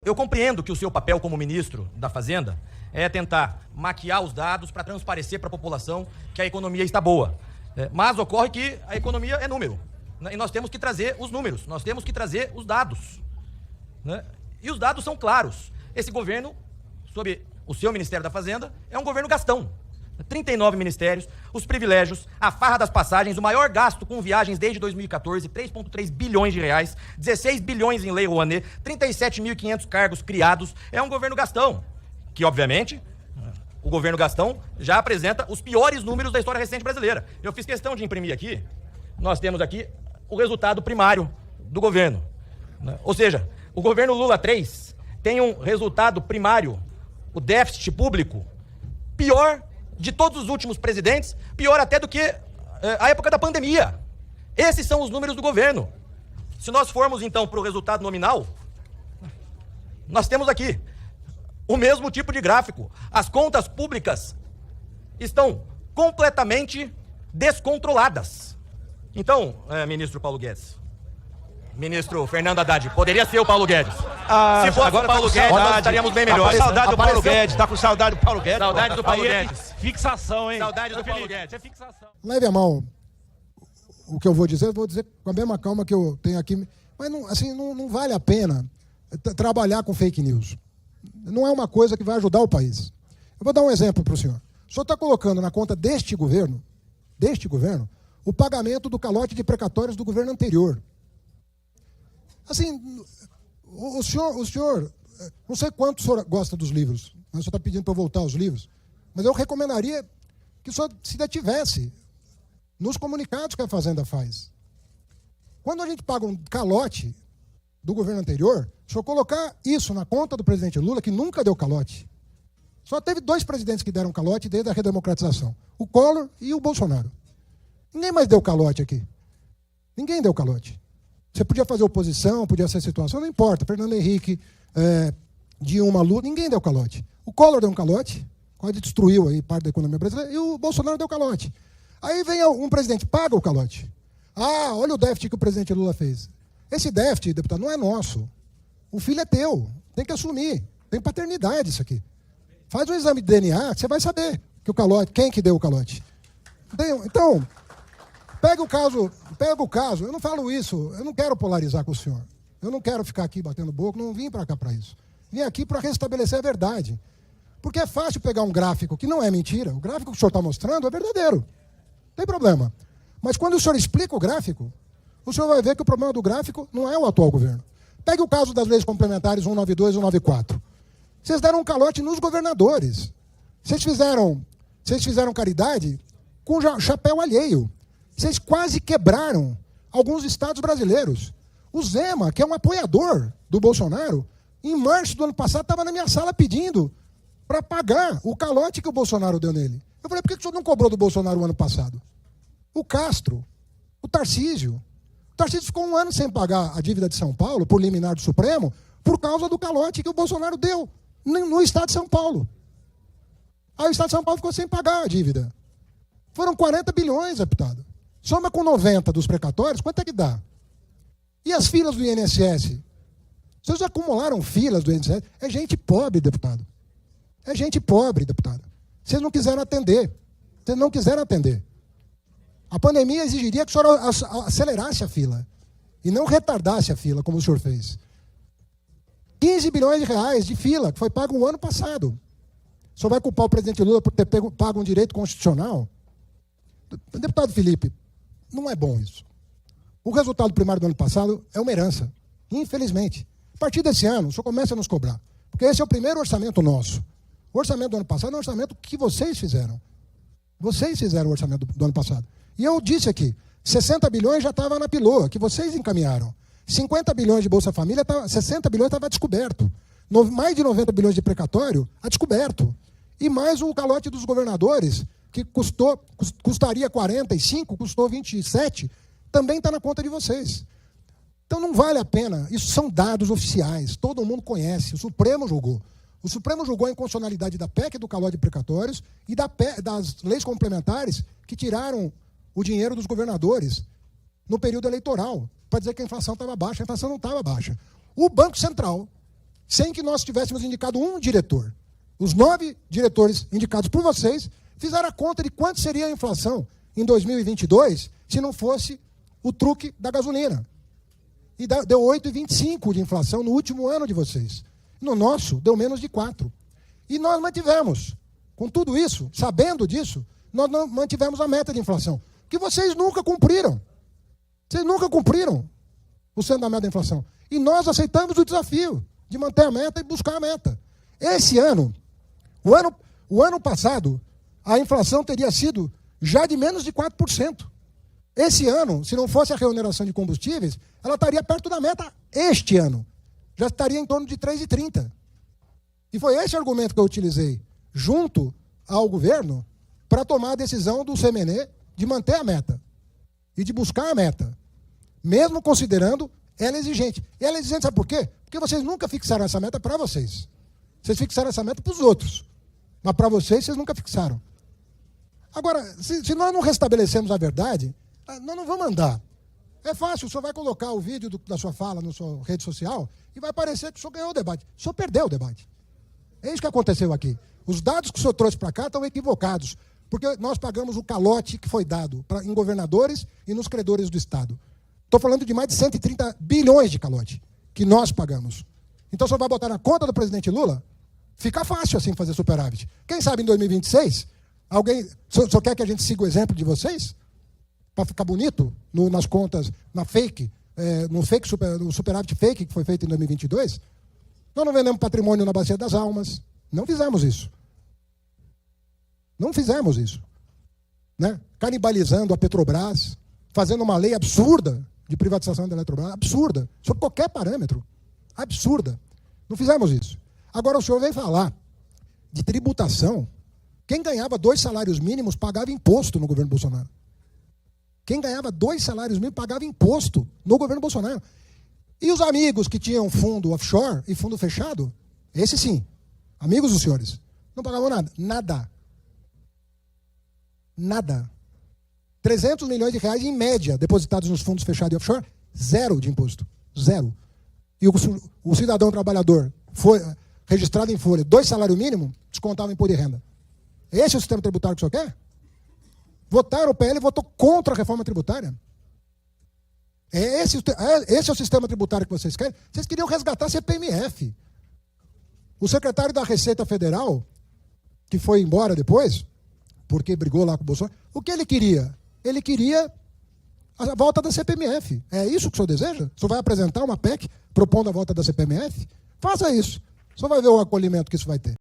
eu compreendo que o seu papel como ministro da Fazenda é tentar maquiar os dados para transparecer para a população que a economia está boa. Mas ocorre que a economia é número, né? E nós temos que trazer os números, nós temos que trazer os dados, né? E os dados são claros. Esse governo, sob o seu Ministério da Fazenda, é um governo gastão. 39 ministérios, os privilégios, a farra das passagens, o maior gasto com viagens desde 2014, 3,3 bilhões de reais, 16 bilhões em Lei Rouanet, 37.500 cargos criados. É um governo gastão, que obviamente o governo gastão já apresenta os piores números da história recente brasileira. Eu fiz questão de imprimir aqui, nós temos aqui o resultado primário do governo, né? Ou seja, o governo Lula 3 tem um resultado primário, o déficit público, pior de todos os últimos presidentes, pior até do que a época da pandemia. Esses são os números do governo. Se nós formos, então, para o resultado nominal, nós temos aqui o mesmo tipo de gráfico. As contas públicas estão completamente descontroladas. Então, ministro Paulo Guedes, ministro Fernando Haddad, poderia ser o Paulo Guedes. Se fosse o Paulo Guedes, nós estaríamos bem melhores. Saudade do Paulo Guedes, tá com saudade do Paulo Guedes. Saudade do Paulo Aí Guedes. Fixação, hein? Saudade do Paulo Guedes. É fixação. Leve a mão o que eu vou dizer com a mesma calma que eu tenho aqui. Mas não, assim, não vale a pena trabalhar com fake news. Não é uma coisa que vai ajudar o país. Eu vou dar um exemplo para o senhor. O senhor está colocando na conta deste governo, o pagamento do calote de precatórios do governo anterior. Assim, o senhor, não sei quanto o senhor gosta dos livros, mas o senhor está pedindo para eu voltar aos livros, mas eu recomendaria que o senhor se detivesse nos comunicados que a Fazenda faz. Quando a gente paga um calote do governo anterior, o senhor colocar isso na conta do presidente Lula, que nunca deu calote. Só teve 2 presidentes que deram calote desde a redemocratização, o Collor e o Bolsonaro. Ninguém mais deu calote aqui. Ninguém deu calote. Você podia fazer oposição, podia ser situação, não importa. Fernando Henrique, Dilma, Lula, ninguém deu calote. O Collor deu um calote, quase destruiu aí parte da economia brasileira, e o Bolsonaro deu calote. Aí vem um presidente, paga o calote. Ah, olha o déficit que o presidente Lula fez. Esse déficit, deputado, não é nosso. O filho é teu, tem que assumir. Tem paternidade isso aqui. Faz um exame de DNA, você vai saber que o calote, quem que deu o calote. Então, pega o caso, eu não falo isso, eu não quero polarizar com o senhor. Eu não quero ficar aqui batendo boca, não vim para cá para isso. Vim aqui para restabelecer a verdade. Porque é fácil pegar um gráfico que não é mentira, o gráfico que o senhor está mostrando é verdadeiro. Não tem problema. Mas quando o senhor explica o gráfico, o senhor vai ver que o problema do gráfico não é o atual governo. Pegue o caso das leis complementares 192 e 194. Vocês deram um calote nos governadores. Vocês fizeram caridade com chapéu alheio. Vocês quase quebraram alguns estados brasileiros. O Zema, que é um apoiador do Bolsonaro, em março do ano passado estava na minha sala pedindo para pagar o calote que o Bolsonaro deu nele. Eu falei, por que o senhor não cobrou do Bolsonaro o ano passado? O Castro, o Tarcísio. O Tarcísio ficou 1 ano sem pagar a dívida de São Paulo, por liminar do Supremo, por causa do calote que o Bolsonaro deu no estado de São Paulo. Aí o estado de São Paulo ficou sem pagar a dívida. Foram 40 bilhões, deputado. Soma com 90 dos precatórios, quanto é que dá? E as filas do INSS? Vocês acumularam filas do INSS? É gente pobre, deputado. É gente pobre, deputado. Vocês não quiseram atender. Vocês não quiseram atender. A pandemia exigiria que o senhor acelerasse a fila e não retardasse a fila, como o senhor fez. 15 bilhões de reais de fila, que foi pago o ano passado. O senhor vai culpar o presidente Lula por ter pago um direito constitucional? Deputado Felipe, não é bom isso. O resultado primário do ano passado é uma herança, infelizmente. A partir desse ano, o senhor começa a nos cobrar. Porque esse é o primeiro orçamento nosso. O orçamento do ano passado é um orçamento que vocês fizeram. Vocês fizeram o orçamento do ano passado. E eu disse aqui, 60 bilhões já estava na piloa, que vocês encaminharam. 50 bilhões de Bolsa Família, 60 bilhões estava descoberto. Mais de 90 bilhões de precatório, a descoberto. E mais o calote dos governadores, que custaria 45, custou 27, também está na conta de vocês. Então não vale a pena. Isso são dados oficiais, todo mundo conhece. O Supremo julgou. O Supremo julgou a inconstitucionalidade da PEC do calote de precatórios e das leis complementares que tiraram o dinheiro dos governadores no período eleitoral, para dizer que a inflação estava baixa. A inflação não estava baixa. O Banco Central sem que nós tivéssemos indicado um diretor. Os 9 diretores indicados por vocês fizeram a conta de quanto seria a inflação em 2022 se não fosse o truque da gasolina. E deu 8,25 de inflação no último ano de vocês. No nosso, deu menos de 4. E nós mantivemos. Com tudo isso, sabendo disso, nós não mantivemos a meta de inflação. Que vocês nunca cumpriram. Vocês nunca cumpriram o sendo da meta da inflação. E nós aceitamos o desafio de manter a meta e buscar a meta. Esse ano, o ano passado, a inflação teria sido já de menos de 4%. Esse ano, se não fosse a reoneração de combustíveis, ela estaria perto da meta este ano. Já estaria em torno de 3,30. E foi esse argumento que eu utilizei junto ao governo para tomar a decisão do CMNE de manter a meta e de buscar a meta, mesmo considerando ela exigente. E ela é exigente, sabe por quê? Porque vocês nunca fixaram essa meta para vocês. Vocês fixaram essa meta para os outros. Mas para vocês nunca fixaram. Agora, se nós não restabelecemos a verdade, nós não vamos andar. É fácil, o senhor vai colocar o vídeo da sua fala na sua rede social e vai parecer que o senhor ganhou o debate. O senhor perdeu o debate. É isso que aconteceu aqui. Os dados que o senhor trouxe para cá estão equivocados, porque nós pagamos o calote que foi dado em governadores e nos credores do Estado. Estou falando de mais de 130 bilhões de calote que nós pagamos. Então, o senhor vai botar na conta do presidente Lula? Fica fácil assim fazer superávit. Quem sabe em 2026, o senhor quer que a gente siga o exemplo de vocês? Para ficar bonito nas contas, no superávit fake que foi feito em 2022? Nós não vendemos patrimônio na Bacia das Almas. Não fizemos isso. Não fizemos isso. Né? Canibalizando a Petrobras, fazendo uma lei absurda de privatização da Eletrobras, absurda, sob qualquer parâmetro. Absurda. Não fizemos isso. Agora o senhor vem falar de tributação. Quem ganhava 2 salários mínimos pagava imposto no governo Bolsonaro. Quem ganhava 2 salários mínimos pagava imposto no governo Bolsonaro. E os amigos que tinham fundo offshore e fundo fechado, esse sim, amigos dos senhores, não pagavam nada. Nada. Nada. 300 milhões de reais em média depositados nos fundos fechados e offshore, 0 de imposto. 0. E o cidadão trabalhador foi registrado em folha, 2 salários mínimos, descontava imposto de renda. Esse é o sistema tributário que o senhor quer? Votaram, o PL votou contra a reforma tributária. Esse é o sistema tributário que vocês querem? Vocês queriam resgatar a CPMF. O secretário da Receita Federal, que foi embora depois, porque brigou lá com o Bolsonaro, o que ele queria? Ele queria a volta da CPMF. É isso que o senhor deseja? O senhor vai apresentar uma PEC propondo a volta da CPMF? Faça isso. O senhor vai ver o acolhimento que isso vai ter.